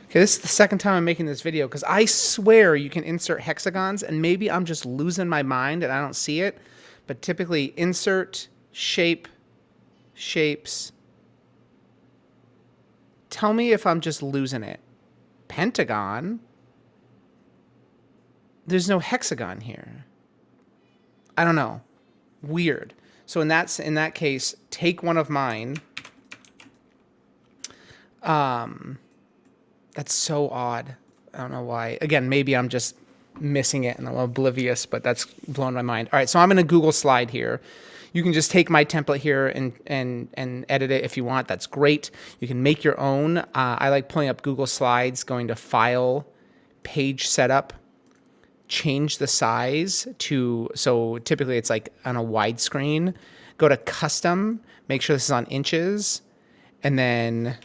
Okay, this is the second time I'm making this video because I swear you can insert hexagons, and maybe I'm just losing my mind and I don't see it. But typically, insert, shape, shapes. Tell me if I'm just losing it. Pentagon? There's no hexagon here. I don't know. Weird. So in that case, take one of mine. That's so odd. I don't know why. Again, maybe I'm just missing it and I'm oblivious, but that's blown my mind. All right, so I'm in a Google slide here. You can just take my template here and edit it if you want. That's great. You can make your own. I like pulling up Google Slides, going to File, Page Setup, change the size to, so typically it's like on a widescreen. Go to Custom, make sure this is on inches, and then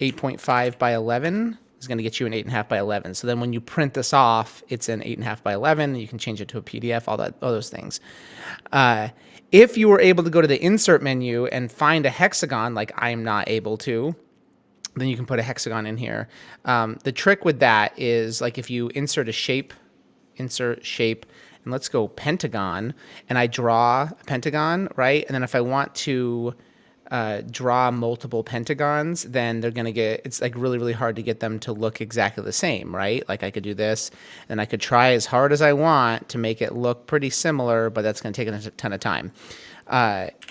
8.5 by 11 is going to get you an 8.5 by 11. So then when you print this off, it's an 8.5 by 11. You can change it to a PDF, all those things. If you were able to go to the insert menu and find a hexagon, like I'm not able to, then you can put a hexagon in here. The trick with that is, like, if you insert a shape, insert shape, and let's go pentagon, and I draw a pentagon, right? And then if I want to draw multiple pentagons, then they're going to get, it's like really, really hard to get them to look exactly the same, right? Like I could do this and I could try as hard as I want to make it look pretty similar, but that's going to take a ton of time.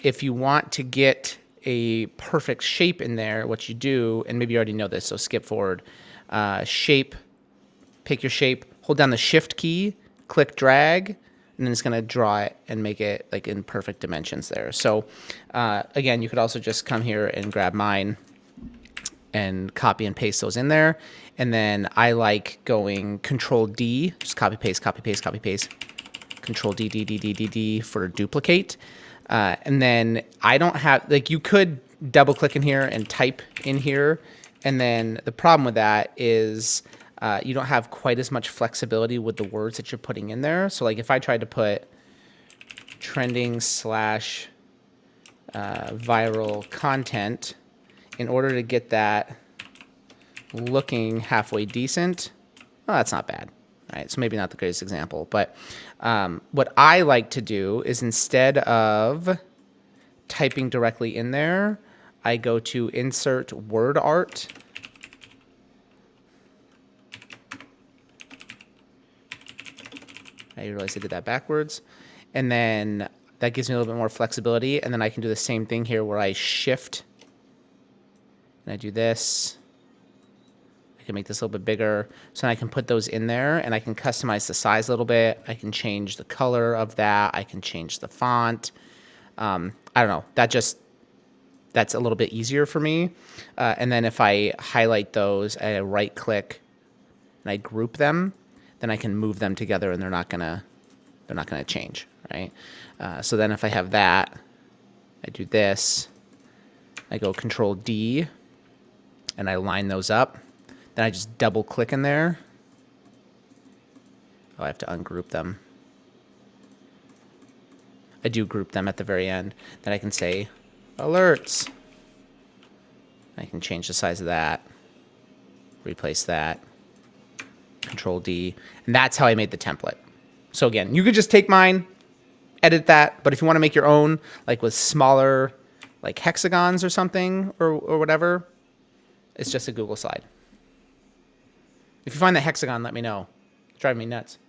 If you want to get a perfect shape in there, what you do, and maybe you already know this, so skip forward, shape, pick your shape, hold down the shift key, click drag, and then it's going to draw it and make it like in perfect dimensions there. So again, you could also just come here and grab mine and copy and paste those in there. And then I like going Control D, just copy, paste, copy, paste, copy, paste, Control D, D, D, D, D, D for duplicate. And then I don't have, like, you could double click in here and type in here. And then the problem with that is you don't have quite as much flexibility with the words that you're putting in there. So like if I tried to put trending / viral content, in order to get that looking halfway decent, well, that's not bad, right? So maybe not the greatest example, but what I like to do is, instead of typing directly in there, I go to Insert Word Art. I realized I did that backwards. And then that gives me a little bit more flexibility. And then I can do the same thing here where I shift and I do this. I can make this a little bit bigger. So I can put those in there and I can customize the size a little bit. I can change the color of that. I can change the font. I don't know. That's a little bit easier for me. And then if I highlight those, I right click and I group them, then I can move them together and they're not gonna change, right? So then if I have that, I do this, I go Control D, and I line those up. Then I just double click in there. Oh, I have to ungroup them. I do group them at the very end. Then I can say alerts. I can change the size of that, replace that. Control D, and that's how I made the template. So again, you could just take mine, edit that, but if you want to make your own, like with smaller, like hexagons or something, or whatever, it's just a Google slide. If you find the hexagon, let me know. It's driving me nuts.